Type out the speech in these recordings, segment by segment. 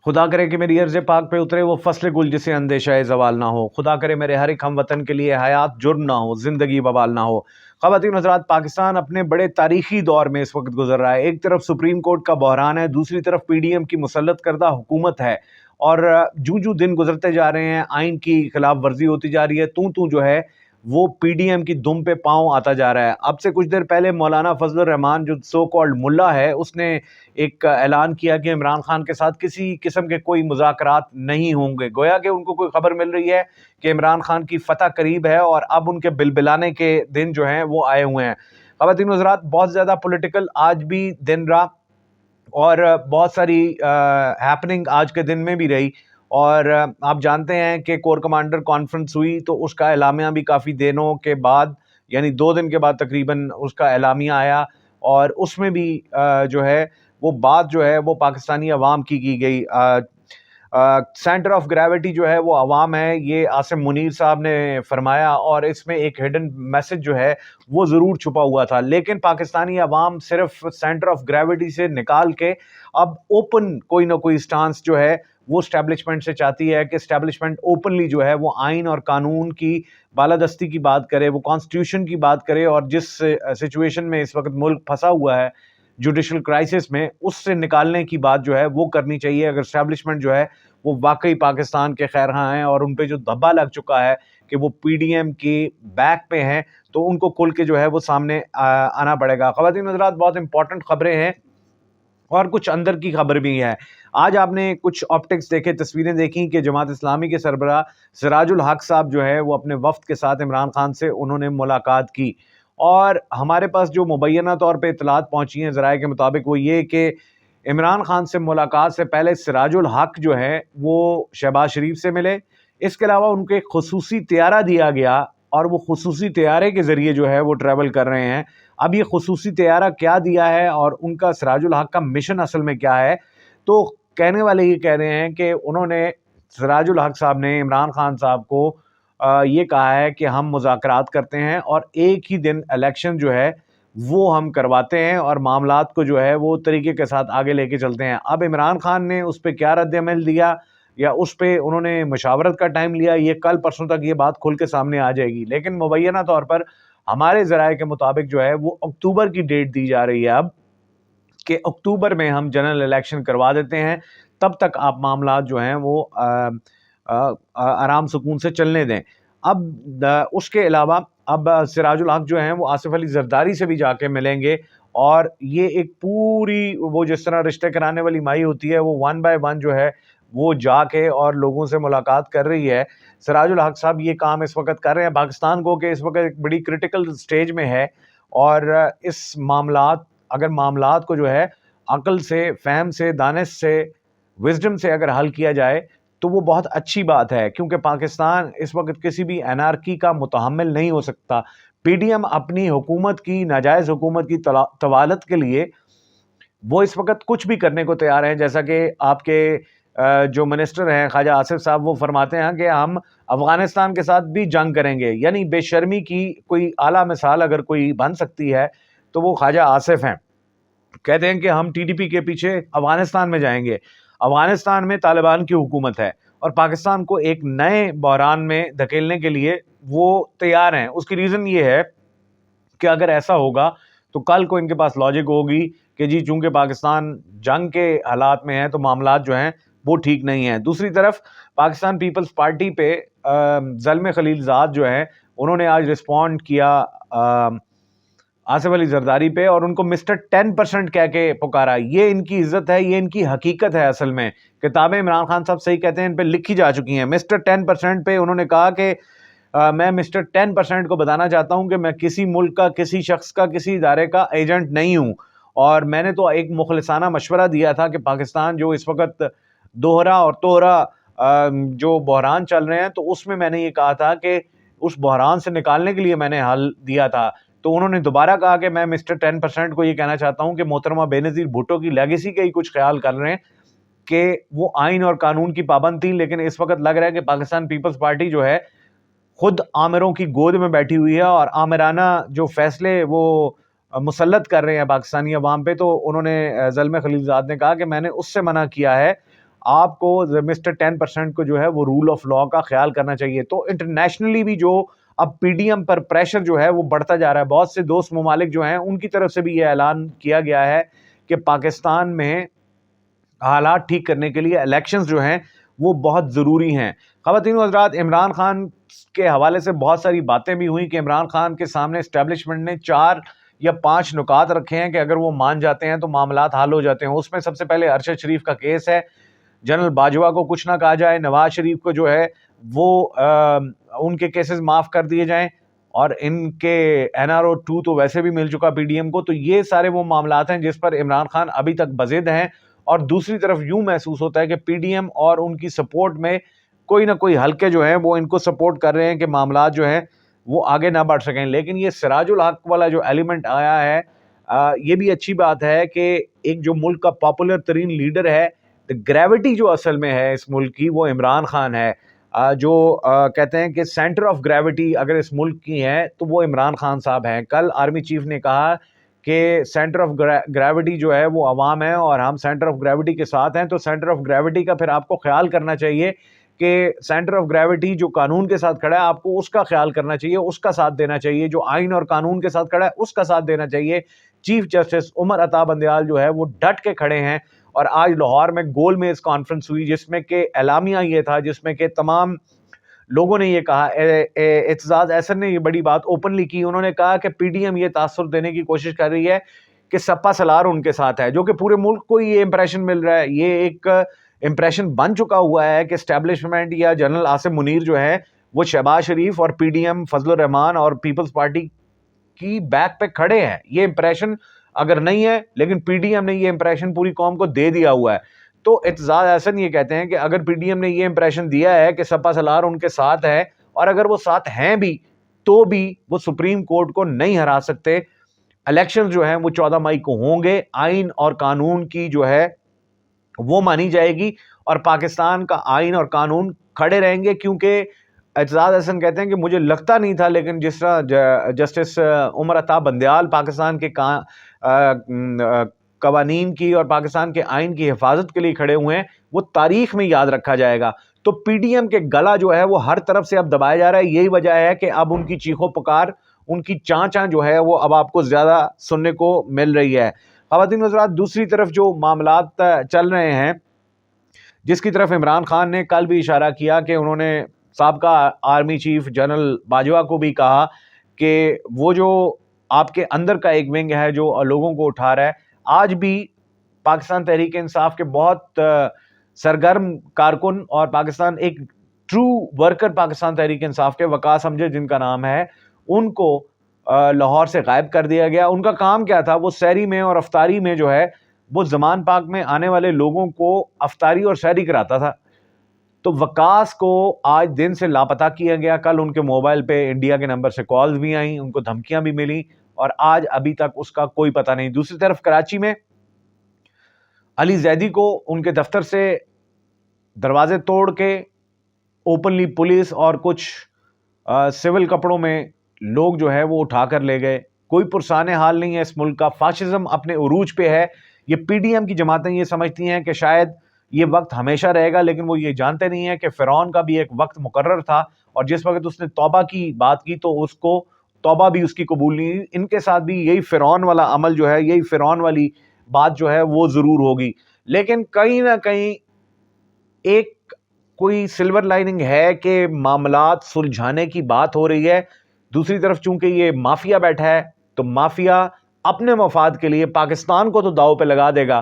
خدا کرے کہ میری عرض پاک پہ اترے وہ فصل گل جسے اندیشہ زوال نہ ہو. خدا کرے میرے ہر ایک ہم وطن کے لیے حیات جرم نہ ہو, زندگی بوال نہ ہو. خواتین و حضرات, پاکستان اپنے بڑے تاریخی دور میں اس وقت گزر رہا ہے. ایک طرف سپریم کورٹ کا بحران ہے, دوسری طرف پی ڈی ایم کی مسلط کردہ حکومت ہے, اور جو دن گزرتے جا رہے ہیں آئین کی خلاف ورزی ہوتی جا رہی ہے. تو جو ہے وہ پی ڈی ایم کی دم پہ پاؤں آتا جا رہا ہے. اب سے کچھ دیر پہلے مولانا فضل الرحمان جو سو کالڈ ملا ہے, اس نے ایک اعلان کیا کہ عمران خان کے ساتھ کسی قسم کے کوئی مذاکرات نہیں ہوں گے. گویا کہ ان کو کوئی خبر مل رہی ہے کہ عمران خان کی فتح قریب ہے اور اب ان کے بلبلانے کے دن جو ہیں وہ آئے ہوئے ہیں. خواتین و حضرات, بہت زیادہ پولیٹیکل آج بھی دن رہا اور بہت ساری ہیپننگ آج کے دن میں بھی رہی. اور آپ جانتے ہیں کہ کور کمانڈر کانفرنس ہوئی تو اس کا اعلامیہ بھی کافی دنوں کے بعد, یعنی 2 دن کے بعد تقریباً اس کا اعلامیہ آیا, اور اس میں بھی جو ہے وہ بات جو ہے وہ پاکستانی عوام کی گئی. سینٹر آف گریوٹی جو ہے وہ عوام ہے, یہ عاصم منیر صاحب نے فرمایا, اور اس میں ایک ہڈن میسج جو ہے وہ ضرور چھپا ہوا تھا. لیکن پاکستانی عوام صرف سینٹر آف گریوٹی سے نکال کے اب اوپن کوئی نہ کوئی سٹانس جو ہے وہ اسٹیبلشمنٹ سے چاہتی ہے کہ اسٹیبلشمنٹ اوپنلی جو ہے وہ آئین اور قانون کی بالادستی کی بات کرے, وہ کانسٹیٹیوشن کی بات کرے, اور جس سچویشن میں اس وقت ملک پھنسا ہوا ہے جوڈیشل کرائسس میں, اس سے نکالنے کی بات جو ہے وہ کرنی چاہیے. اگر اسٹیبلشمنٹ جو ہے وہ واقعی پاکستان کے خیر خواہ ہیں اور ان پہ جو دھبا لگ چکا ہے کہ وہ پی ڈی ایم کی بیک پہ ہیں, تو ان کو کھل کے جو ہے وہ سامنے آنا پڑے گا. خواتین حضرات, بہت امپورٹنٹ خبریں ہیں اور کچھ اندر کی خبر بھی ہے. آج آپ نے کچھ آپٹکس دیکھے, تصویریں دیکھی کہ جماعت اسلامی کے سربراہ سراج الحق صاحب جو ہے وہ اپنے وفد کے ساتھ عمران خان سے انہوں نے ملاقات کی, اور ہمارے پاس جو مبینہ طور پہ اطلاعات پہنچی ہیں ذرائع کے مطابق وہ یہ کہ عمران خان سے ملاقات سے پہلے سراج الحق جو ہے وہ شہباز شریف سے ملے. اس کے علاوہ ان کو ایک خصوصی طیارہ دیا گیا اور وہ خصوصی طیارے کے ذریعے جو ہے وہ ٹریول کر رہے ہیں. اب یہ خصوصی طیارہ کیا دیا ہے اور ان کا سراج الحق کا مشن اصل میں کیا ہے, تو کہنے والے یہ کہہ رہے ہیں کہ انہوں نے, سراج الحق صاحب نے عمران خان صاحب کو یہ کہا ہے کہ ہم مذاکرات کرتے ہیں اور ایک ہی دن الیکشن جو ہے وہ ہم کرواتے ہیں اور معاملات کو جو ہے وہ طریقے کے ساتھ آگے لے کے چلتے ہیں. اب عمران خان نے اس پہ کیا رد عمل دیا یا اس پہ انہوں نے مشاورت کا ٹائم لیا, یہ کل پرسوں تک یہ بات کھل کے سامنے آ جائے گی. لیکن مبینہ طور پر ہمارے ذرائع کے مطابق جو ہے وہ اکتوبر کی ڈیٹ دی جا رہی ہے اب, کہ اکتوبر میں ہم جنرل الیکشن کروا دیتے ہیں, تب تک آپ معاملات جو ہیں وہ آرام سکون سے چلنے دیں. اب اس کے علاوہ اب سراج الحق جو ہیں وہ آصف علی زرداری سے بھی جا کے ملیں گے, اور یہ ایک پوری وہ جس طرح رشتے کرانے والی مائی ہوتی ہے وہ 1 بائی 1 جو ہے وہ جا کے اور لوگوں سے ملاقات کر رہی ہے. سراج الحق صاحب یہ کام اس وقت کر رہے ہیں. پاکستان کو کہ اس وقت ایک بڑی کرٹیکل سٹیج میں ہے, اور اس معاملات کو جو ہے عقل سے, فہم سے, دانش سے, وزڈم سے اگر حل کیا جائے تو وہ بہت اچھی بات ہے, کیونکہ پاکستان اس وقت کسی بھی انارکی کا متحمل نہیں ہو سکتا. پی ڈی ایم اپنی حکومت کی, ناجائز حکومت کی طوالت کے لیے وہ اس وقت کچھ بھی کرنے کو تیار ہیں. جیسا کہ آپ کے جو منسٹر ہیں خواجہ آصف صاحب, وہ فرماتے ہیں کہ ہم افغانستان کے ساتھ بھی جنگ کریں گے. یعنی بے شرمی کی کوئی اعلیٰ مثال اگر کوئی بن سکتی ہے تو وہ خواجہ آصف ہیں. کہتے ہیں کہ ہم ٹی ڈی پی کے پیچھے افغانستان میں جائیں گے. افغانستان میں طالبان کی حکومت ہے اور پاکستان کو ایک نئے بحران میں دھکیلنے کے لیے وہ تیار ہیں. اس کی ریزن یہ ہے کہ اگر ایسا ہوگا تو کل کو ان کے پاس لاجک ہوگی کہ جی چونکہ پاکستان جنگ کے حالات میں ہے تو معاملات جو ہیں وہ ٹھیک نہیں ہیں. دوسری طرف پاکستان پیپلز پارٹی پہ زلمے خلیل زاد جو ہیں انہوں نے آج رسپونڈ کیا آصف علی زرداری پہ, اور ان کو مسٹر 10% کہہ کے پکارا. یہ ان کی عزت ہے, یہ ان کی حقیقت ہے. اصل میں کتابیں عمران خان صاحب صحیح کہتے ہیں ان پہ لکھی جا چکی ہیں. مسٹر 10% پہ انہوں نے کہا کہ میں مسٹر 10% کو بتانا چاہتا ہوں کہ میں کسی ملک کا, کسی شخص کا, کسی ادارے کا ایجنٹ نہیں ہوں, اور میں نے تو ایک مخلصانہ مشورہ دیا تھا کہ پاکستان جو اس وقت دوہرا اور توہرا جو بحران چل رہے ہیں تو اس میں یہ کہا تھا کہ اس بحران سے نکالنے کے لیے میں نے حل دیا تھا. تو انہوں نے دوبارہ کہا کہ میں مسٹر 10% کو یہ کہنا چاہتا ہوں کہ محترمہ بینظیر بھٹو کی لیگیسی کا ہی کچھ خیال کر رہے ہیں کہ وہ آئین اور قانون کی پابند تھی, لیکن اس وقت لگ رہا ہے کہ پاکستان پیپلز پارٹی جو ہے خود آمروں کی گود میں بیٹھی ہوئی ہے اور آمرانہ جو فیصلے وہ مسلط کر رہے ہیں پاکستانی عوام پہ. تو انہوں نے زلمے خلیل زاد نے کہا کہ میں نے اس سے منع کیا ہے آپ کو مسٹر 10% کو جو ہے وہ رول آف لا کا خیال کرنا چاہیے. تو انٹرنیشنلی بھی جو اب پی ڈی ایم پر پریشر جو ہے وہ بڑھتا جا رہا ہے. بہت سے دوست ممالک جو ہیں ان کی طرف سے بھی یہ اعلان کیا گیا ہے کہ پاکستان میں حالات ٹھیک کرنے کے لیے الیکشنز جو ہیں وہ بہت ضروری ہیں. خواتین و حضرات، عمران خان کے حوالے سے بہت ساری باتیں بھی ہوئیں کہ عمران خان کے سامنے اسٹیبلشمنٹ نے 4 یا 5 نکات رکھے ہیں کہ اگر وہ مان جاتے ہیں تو معاملات حل ہو جاتے ہیں. اس میں سب سے پہلے ارشد شریف کا کیس ہے. جنرل باجوہ کو کچھ نہ کہا جائے، نواز شریف کو جو ہے وہ ان کے کیسز معاف کر دیے جائیں، اور ان کے NRO 2 تو ویسے بھی مل چکا پی ڈی ایم کو. تو یہ سارے وہ معاملات ہیں جس پر عمران خان ابھی تک بضد ہیں. اور دوسری طرف یوں محسوس ہوتا ہے کہ پی ڈی ایم اور ان کی سپورٹ میں کوئی نہ کوئی حلقے جو ہیں وہ ان کو سپورٹ کر رہے ہیں کہ معاملات جو ہیں وہ آگے نہ بڑھ سکیں. لیکن یہ سراج الحق والا جو ایلیمنٹ آیا ہے، یہ بھی اچھی بات ہے کہ ایک جو ملک کا پاپولر ترین لیڈر ہے، گریوٹی جو اصل میں ہے اس ملک کی وہ عمران خان ہے. جو کہتے ہیں کہ سینٹر آف گریوٹی اگر اس ملک کی ہے تو وہ عمران خان صاحب ہیں. کل آرمی چیف نے کہا کہ سینٹر آف گریوٹی جو ہے وہ عوام ہے اور ہم سینٹر آف گریوٹی کے ساتھ ہیں. تو سینٹر آف گریوٹی کا پھر آپ کو خیال کرنا چاہیے کہ سینٹر آف گریوٹی جو قانون کے ساتھ کھڑا ہے آپ کو اس کا خیال کرنا چاہیے، اس کا ساتھ دینا چاہیے. جو آئین اور قانون کے ساتھ کھڑا ہے اس کا ساتھ دینا چاہیے. چیف جسٹس عمر عطا بندیال جو ہے وہ ڈٹ کے کھڑے ہیں. اور آج لاہور میں گول میز کانفرنس ہوئی جس میں کہ اعلامیہ یہ تھا، جس میں کہ تمام لوگوں نے یہ کہا، اعتزاز احسن نے یہ بڑی بات اوپنلی کی. انہوں نے کہا کہ پی ڈی ایم یہ تاثر دینے کی کوشش کر رہی ہے کہ سپا سالار ان کے ساتھ ہے، جو کہ پورے ملک کو یہ امپریشن مل رہا ہے. یہ ایک امپریشن بن چکا ہوا ہے کہ اسٹیبلشمنٹ یا جنرل عاصم منیر جو ہے وہ شہباز شریف اور پی ڈی ایم فضل الرحمان اور پیپلز پارٹی کی بیک پہ کھڑے ہیں. یہ امپریشن اگر نہیں ہے، لیکن پی ڈی ایم نے یہ امپریشن پوری قوم کو دے دیا ہوا ہے. تو اعتزاز احسن یہ کہتے ہیں کہ اگر پی ڈی ایم نے یہ امپریشن دیا ہے کہ سپا سالار ان کے ساتھ ہے، اور اگر وہ ساتھ ہیں بھی تو بھی وہ سپریم کورٹ کو نہیں ہرا سکتے. الیکشن جو ہیں وہ 14 مئی کو ہوں گے. آئین اور قانون کی جو ہے وہ مانی جائے گی اور پاکستان کا آئین اور قانون کھڑے رہیں گے. کیونکہ اعتزاز احسن کہتے ہیں کہ مجھے لگتا نہیں تھا، لیکن جس طرح جسٹس عمر عطا بندیال پاکستان کے قوانین کی اور پاکستان کے آئین کی حفاظت کے لیے کھڑے ہوئے ہیں، وہ تاریخ میں یاد رکھا جائے گا. تو پی ڈی ایم کے گلا جو ہے وہ ہر طرف سے اب دبایا جا رہا ہے. یہی وجہ ہے کہ اب ان کی چیخو پکار، ان کی چاں جو ہے وہ اب آپ کو زیادہ سننے کو مل رہی ہے. خواتین و حضرات، دوسری طرف جو معاملات چل رہے ہیں جس کی طرف عمران خان نے کل بھی اشارہ کیا کہ انہوں نے سابقہ آرمی چیف جنرل باجوہ کو بھی کہا کہ وہ جو آپ کے اندر کا ایک ونگ ہے جو لوگوں کو اٹھا رہا ہے. آج بھی پاکستان تحریک انصاف کے بہت سرگرم کارکن اور پاکستان ایک ٹرو ورکر پاکستان تحریک انصاف کے وقاص امجد جن کا نام ہے، ان کو لاہور سے غائب کر دیا گیا. ان کا کام کیا تھا؟ وہ سحری میں اور افطاری میں جو ہے وہ زمان پاک میں آنے والے لوگوں کو افطاری اور سحری کراتا تھا. تو وقاص کو آج دن سے لاپتہ کیا گیا. کل ان کے موبائل پہ انڈیا کے نمبر سے کالز بھی آئیں، ان کو دھمکیاں بھی ملی، اور آج ابھی تک اس کا کوئی پتہ نہیں. دوسری طرف کراچی میں علی زیدی کو ان کے دفتر سے دروازے توڑ کے اوپنلی پولیس اور کچھ سول کپڑوں میں لوگ جو ہے وہ اٹھا کر لے گئے. کوئی پرسان حال نہیں ہے اس ملک کا. فاشزم اپنے عروج پہ ہے. یہ پی ڈی ایم کی جماعتیں یہ سمجھتی ہیں کہ شاید یہ وقت ہمیشہ رہے گا، لیکن وہ یہ جانتے نہیں ہیں کہ فرعون کا بھی ایک وقت مقرر تھا، اور جس وقت اس نے توبہ کی بات کی تو اس کو توبہ بھی اس کی قبول نہیں. ان کے ساتھ بھی یہی فرعون والا عمل جو ہے، یہی فرعون والی بات جو ہے وہ ضرور ہوگی. لیکن کہیں نہ کہیں ایک کوئی سلور لائننگ ہے کہ معاملات سلجھانے کی بات ہو رہی ہے. دوسری طرف چونکہ یہ مافیا بیٹھا ہے تو مافیا اپنے مفاد کے لیے پاکستان کو تو داؤ پہ لگا دے گا،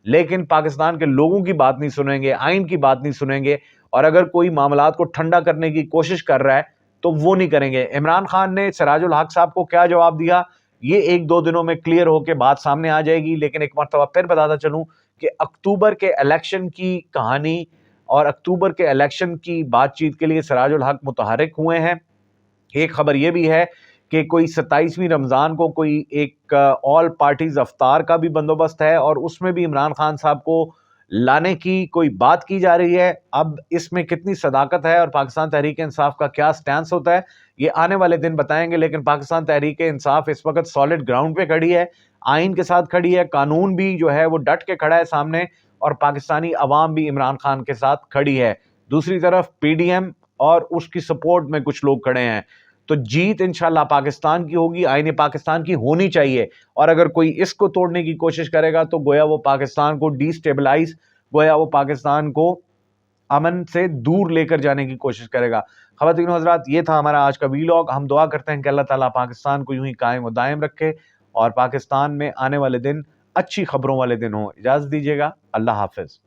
لیکن پاکستان کے لوگوں کی بات نہیں سنیں گے، آئین کی بات نہیں سنیں گے. اور اگر کوئی معاملات کو ٹھنڈا کرنے کی کوشش کر رہا ہے تو وہ نہیں کریں گے. عمران خان نے سراج الحق صاحب کو کیا جواب دیا، یہ 1-2 دنوں میں کلیئر ہو کے بات سامنے آ جائے گی. لیکن ایک مرتبہ پھر بتاتا چلوں کہ اکتوبر کے الیکشن کی کہانی اور اکتوبر کے الیکشن کی بات چیت کے لیے سراج الحق متحرک ہوئے ہیں. ایک خبر یہ بھی ہے کہ کوئی 27ویں رمضان کو کوئی ایک آل پارٹیز افطار کا بھی بندوبست ہے، اور اس میں بھی عمران خان صاحب کو لانے کی کوئی بات کی جا رہی ہے. اب اس میں کتنی صداقت ہے اور پاکستان تحریک انصاف کا کیا سٹینس ہوتا ہے یہ آنے والے دن بتائیں گے. لیکن پاکستان تحریک انصاف اس وقت سالڈ گراؤنڈ پہ کھڑی ہے، آئین کے ساتھ کھڑی ہے، قانون بھی جو ہے وہ ڈٹ کے کھڑا ہے سامنے. اور پاکستانی عوام بھی عمران خان کے ساتھ کھڑی ہے. دوسری طرف پی ڈی ایم اور اس کی سپورٹ میں کچھ لوگ کھڑے ہیں. تو جیت انشاءاللہ پاکستان کی ہوگی, آئین پاکستان کی ہونی چاہیے. اور اگر کوئی اس کو توڑنے کی کوشش کرے گا تو گویا وہ پاکستان کو ڈی سٹیبلائز, گویا وہ پاکستان کو امن سے دور لے کر جانے کی کوشش کرے گا. خواتین و حضرات, یہ تھا ہمارا آج کا ویلاگ. ہم دعا کرتے ہیں کہ اللہ تعالیٰ پاکستان کو یوں ہی قائم و دائم رکھے اور پاکستان میں آنے والے دن اچھی خبروں والے دن ہوں. اجازت دیجیے گا. اللہ حافظ.